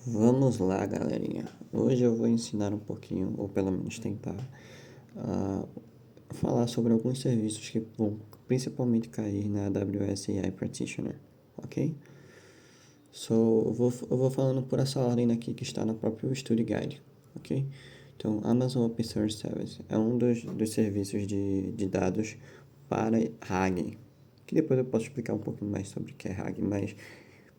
Vamos lá, galerinha. Hoje eu vou ensinar um pouquinho, ou pelo menos tentar, a falar sobre alguns serviços que vão principalmente cair na AWS AI Practitioner, ok? Eu vou falando por essa ordem aqui que está no próprio Study Guide, ok? Então, Amazon Open Source Service é um dos serviços de dados para RAG, que depois eu posso explicar um pouquinho mais sobre o que é RAG, mas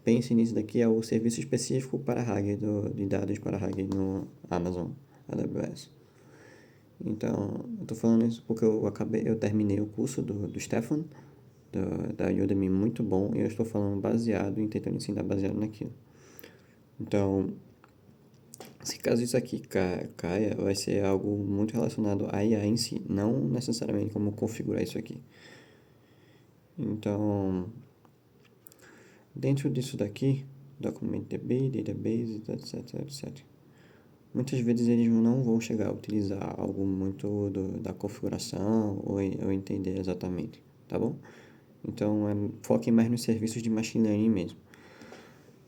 pense nisso daqui, é o serviço específico para RAG, de dados para RAG no Amazon AWS. Então, eu tô falando isso porque eu terminei o curso do Stefan, da Udemy, muito bom, e eu estou falando baseado, e tentando ensinar baseado naquilo. Então, se caso isso aqui caia, vai ser algo muito relacionado à IA em si, não necessariamente como configurar isso aqui. Então, dentro disso daqui, DocumentDB, Database, etc, etc. Muitas vezes eles não vão chegar a utilizar algo muito da configuração ou entender exatamente, tá bom? Então, foquem mais nos serviços de Machine Learning mesmo.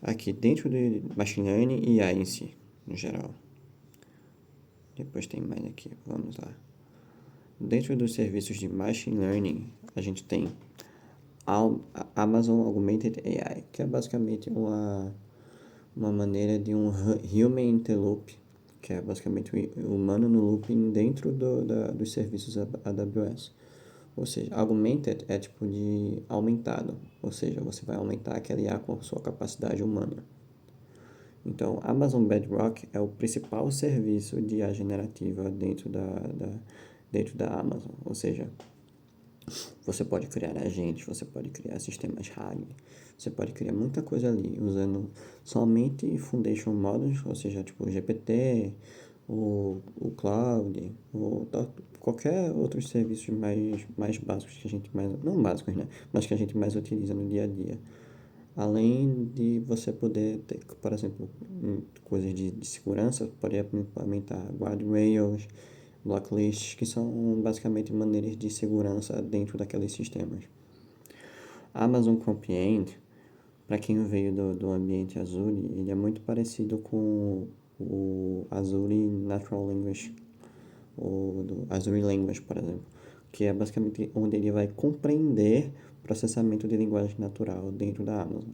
Aqui, dentro de Machine Learning e AI em si, no geral. Depois tem mais aqui, vamos lá. Dentro dos serviços de Machine Learning, a gente tem Amazon Augmented AI, que é basicamente uma maneira de um Human in the Loop, que é basicamente o humano no looping dentro dos serviços AWS. Ou seja, augmented é tipo de aumentado, ou seja, você vai aumentar aquela IA com a sua capacidade humana. Então, Amazon Bedrock é o principal serviço de IA generativa dentro da Amazon, ou seja, você pode criar agentes, você pode criar sistemas RAG, você pode criar muita coisa ali usando somente Foundation Models, ou seja, tipo o GPT, o Cloud, qualquer outros serviços mais básicos que a gente mais, não básicos, né, mas que a gente mais utiliza no dia a dia. Além de você poder ter, por exemplo, em coisas de segurança, pode implementar guardrails, blocklists, que são basicamente maneiras de segurança dentro daqueles sistemas. A Amazon Comprehend, para quem veio do ambiente Azure, ele é muito parecido com o Azure Natural Language, ou do Azure Language, por exemplo, que é basicamente onde ele vai compreender processamento de linguagem natural dentro da Amazon.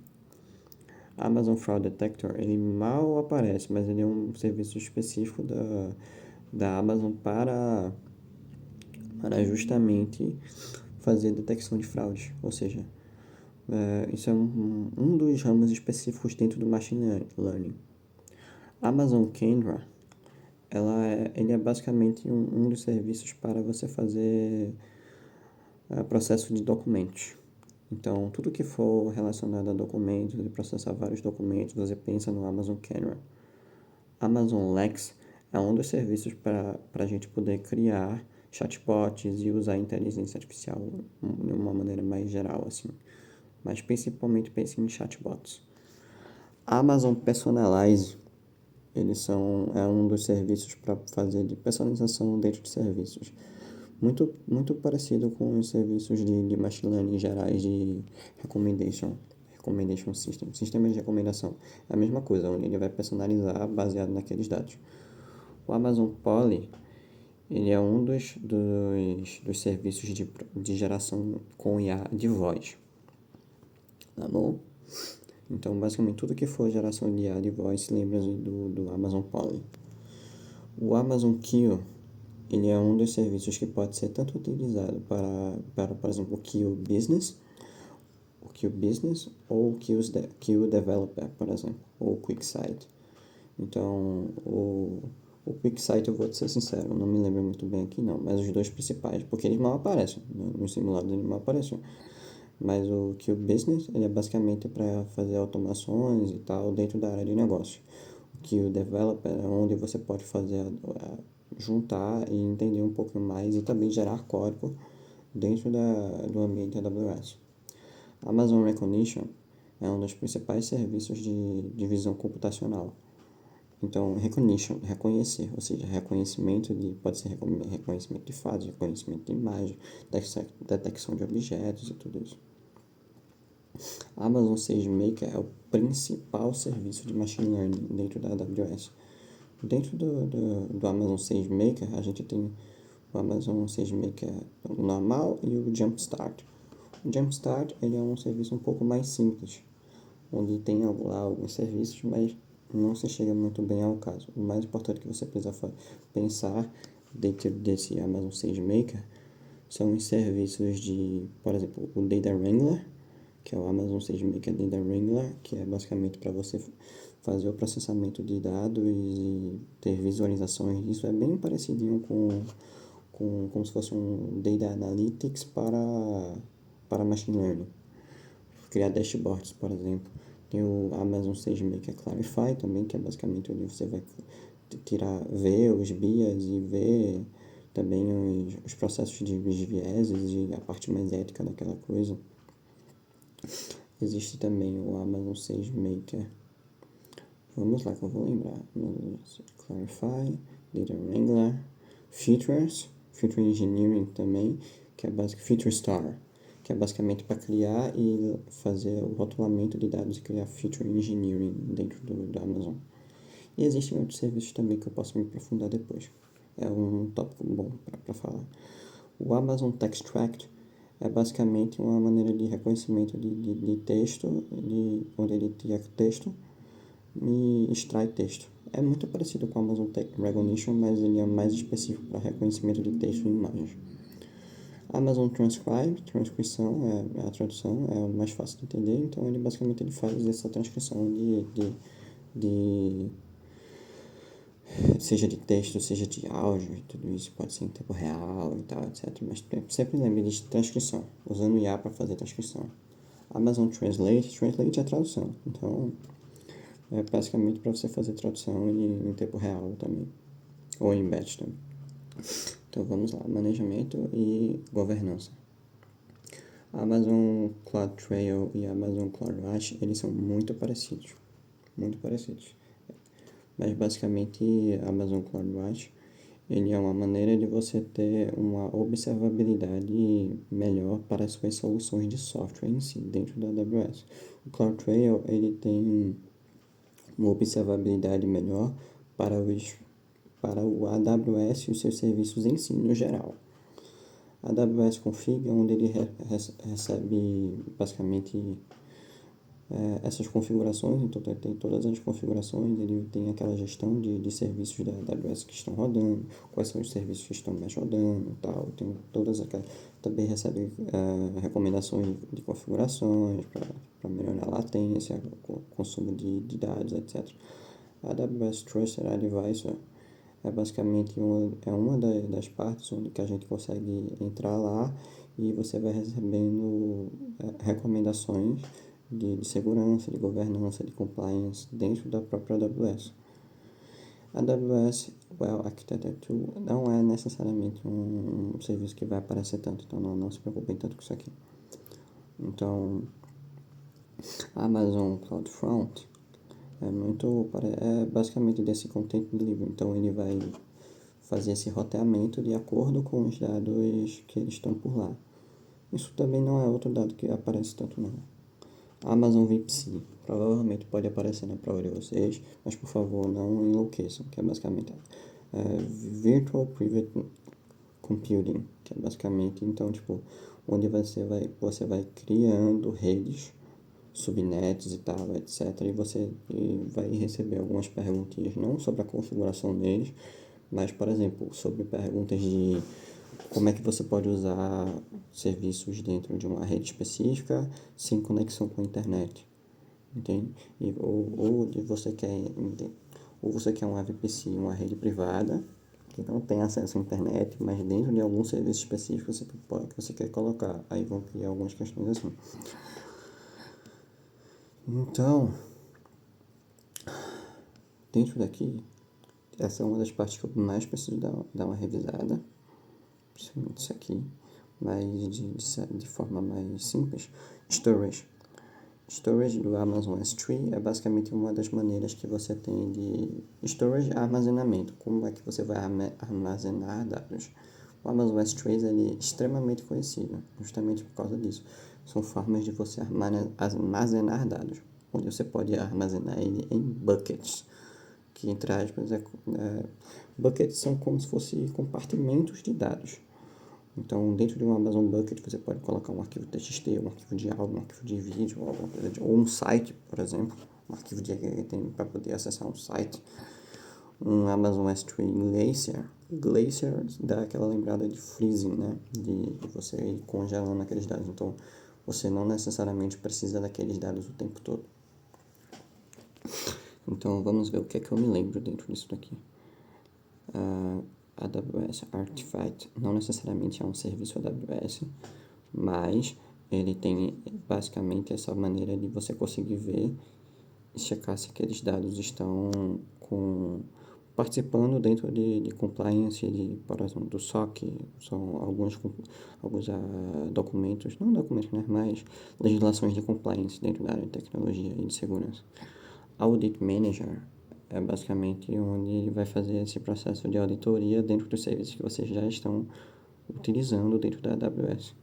A Amazon Fraud Detector, ele mal aparece, mas ele é um serviço específico da Amazon para justamente fazer detecção de fraudes, ou seja, isso é um dos ramos específicos dentro do Machine Learning. A Amazon Kendra, ele é basicamente um dos serviços para você fazer processo de documentos. Então, tudo que for relacionado a documentos e processar vários documentos, você pensa no Amazon Kendra. Amazon Lex é um dos serviços para a gente poder criar chatbots e usar a inteligência artificial de uma maneira mais geral, assim. Mas principalmente pense em chatbots. Amazon Personalize, é um dos serviços para fazer de personalização dentro de serviços. Muito parecido com os serviços de machine learning gerais de recommendation system, sistemas de recomendação. É a mesma coisa, onde ele vai personalizar baseado naqueles dados. O Amazon Poly, ele é um dos serviços de geração com IA de voz, tá bom? Então, basicamente, tudo que for geração de IA de voz, se lembra do Amazon Poly. O Amazon Q, ele é um dos serviços que pode ser tanto utilizado para por exemplo, o Q Business ou o Q Developer, por exemplo, ou o QuickSight. Então, o QuickSight, eu vou te ser sincero, não me lembro muito bem aqui não, mas os dois principais, porque eles mal aparecem, nos simulados eles mal aparecem. Mas o Q Business, ele é basicamente para fazer automações e tal dentro da área de negócio. O Q Developer é onde você pode fazer, juntar e entender um pouco mais e também gerar código dentro do ambiente AWS. Amazon Recognition é um dos principais serviços de visão computacional. Então, recognition, reconhecer, ou seja, pode ser reconhecimento de fatos, reconhecimento de imagem, detecção de objetos e tudo isso. Amazon SageMaker é o principal serviço de Machine Learning dentro da AWS. Dentro do Amazon SageMaker, a gente tem o Amazon SageMaker normal e o Jumpstart. O Jumpstart ele é um serviço um pouco mais simples, onde tem lá alguns serviços, mas não se chega muito bem ao caso. O mais importante que você precisa pensar dentro desse Amazon SageMaker são os serviços de, por exemplo, o Data Wrangler, que é o Amazon SageMaker Data Wrangler, que é basicamente para você fazer o processamento de dados e ter visualizações disso. É bem parecidinho com como se fosse um Data Analytics para Machine Learning. Criar dashboards, por exemplo. Tem o Amazon SageMaker Clarify também, que é basicamente onde você vai ver os BIAs e ver também os processos de vieses e a parte mais ética daquela coisa. Existe também o Amazon SageMaker. Vamos lá que eu vou lembrar. Clarify, Data Wrangler, Features, Feature Engineering também, que é basicamente Feature Star, que é basicamente para criar e fazer o rotulamento de dados e criar Feature Engineering dentro do Amazon. E existem outros serviços também que eu posso me aprofundar depois. É um tópico bom para falar. O Amazon Textract é basicamente uma maneira de reconhecimento de texto, onde ele cria texto e extrai texto. É muito parecido com o Amazon Text Recognition, mas ele é mais específico para reconhecimento de texto e imagens. Amazon Transcribe, transcrição, é a tradução, é o mais fácil de entender, então ele basicamente ele faz essa transcrição de seja de texto, seja de áudio, e tudo isso pode ser em tempo real e tal, etc. Mas sempre lembre de transcrição, usando IA para fazer transcrição. Amazon Translate é tradução, então é basicamente para você fazer tradução em tempo real também, ou em batch também. Então vamos lá, manejamento e governança. Amazon CloudTrail e Amazon CloudWatch, eles são muito parecidos, muito parecidos. Mas basicamente Amazon CloudWatch ele é uma maneira de você ter uma observabilidade melhor para as suas soluções de software em si, dentro da AWS. O CloudTrail ele tem uma observabilidade melhor para o AWS e os seus serviços em si, no geral. A AWS Config é onde ele recebe basicamente essas configurações, então tem todas as configurações, ele tem aquela gestão de serviços da AWS que estão rodando, quais são os serviços que estão mais rodando, tal, tem todas aquelas, também recebe recomendações de configurações para melhorar a latência, o consumo de dados, etc. A AWS Trusted Advisor é basicamente uma das partes onde que a gente consegue entrar lá e você vai recebendo recomendações de segurança, de governança, de compliance dentro da própria AWS. A AWS Well Architected Tool não é necessariamente um serviço que vai aparecer tanto, então não se preocupem tanto com isso aqui. Então, a Amazon CloudFront é basicamente desse content delivery, então ele vai fazer esse roteamento de acordo com os dados que eles estão por lá. Isso também não é outro dado que aparece tanto não. Amazon VPC, provavelmente pode aparecer na prova de vocês, mas por favor não enlouqueçam, que é basicamente Virtual Private Computing, que é basicamente, então, tipo, onde você vai criando redes, subnets e tal, etc. E você vai receber algumas perguntinhas, não sobre a configuração deles, mas, por exemplo, sobre perguntas de como é que você pode usar serviços dentro de uma rede específica sem conexão com a internet, entende? Ou você quer uma VPC, uma rede privada que não tem acesso à internet, mas dentro de algum serviço específico que você quer colocar. Aí vão criar algumas questões assim. Então, dentro daqui, essa é uma das partes que eu mais preciso dar uma revisada. Principalmente isso aqui, mas de forma mais simples. Storage do Amazon S3 é basicamente uma das maneiras que você tem de storage armazenamento. Como é que você vai armazenar dados? O Amazon S3 ele é extremamente conhecido, justamente por causa disso. são formas de você armazenar dados, onde você pode armazenar ele em buckets, que entre aspas buckets são como se fossem compartimentos de dados. Então, dentro de um Amazon Bucket, você pode colocar um arquivo TXT, um arquivo de áudio, um arquivo de vídeo, ou um site, por exemplo, um arquivo de HTML para poder acessar um site. Um Amazon S3 Glacier. Glacier dá aquela lembrada de freezing, né? De você ir congelando aqueles dados. Então, você não necessariamente precisa daqueles dados o tempo todo. Então, vamos ver o que é que eu me lembro dentro disso daqui. AWS Artifact não necessariamente é um serviço AWS, mas ele tem basicamente essa maneira de você conseguir ver e checar se aqueles dados estão participando dentro de compliance, por exemplo, do SOC, são alguns documentos, não documentos, né, mas legislações de compliance dentro da área de tecnologia e de segurança. Audit Manager é basicamente onde ele vai fazer esse processo de auditoria dentro dos serviços que vocês já estão utilizando dentro da AWS.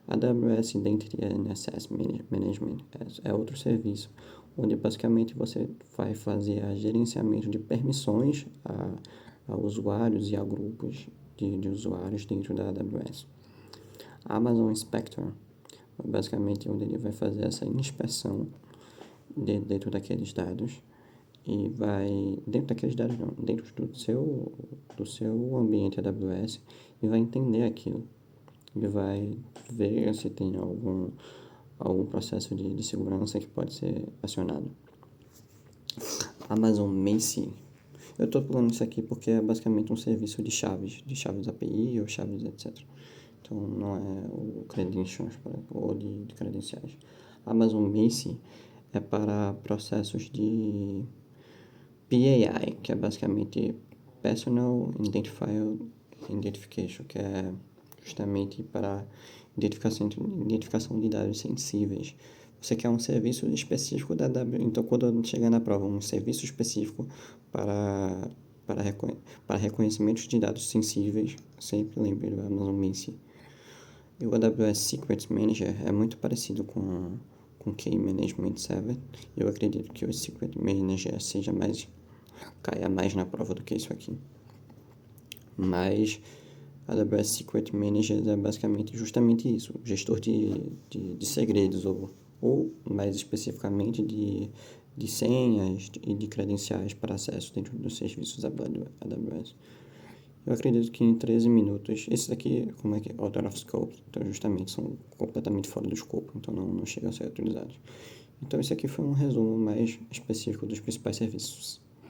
AWS Identity and Access Management é outro serviço, onde basicamente você vai fazer o gerenciamento de permissões a usuários e a grupos de usuários dentro da AWS. Amazon Inspector, basicamente onde ele vai fazer essa inspeção dentro daqueles dados e vai, dentro daqueles dados não, dentro do seu ambiente AWS e vai entender aquilo. Ele vai ver se tem algum processo de segurança que pode ser acionado. Amazon Macie. Eu estou falando isso aqui porque é basicamente um serviço de chaves API ou chaves etc. Então não é o credentials ou de credenciais. Amazon Macie é para processos de PAI, que é basicamente Personal Identification, que é justamente para identificação de dados sensíveis. Você quer um serviço específico da AWS, então quando chegar na prova, um serviço específico para reconhecimento de dados sensíveis, sempre lembre do Amazon Macie. E o AWS Secrets Manager é muito parecido com Key Management Server. Eu acredito que o Secret Manager caia mais na prova do que isso aqui. Mas a AWS Secret Manager é basicamente justamente isso, gestor de segredos ou mais especificamente de senhas e de credenciais para acesso dentro dos serviços AWS. Eu acredito que em 13 minutos, esse daqui, como é que é? Out of scope, então justamente são completamente fora do escopo, então não chegam a ser utilizados. Então esse aqui foi um resumo mais específico dos principais serviços.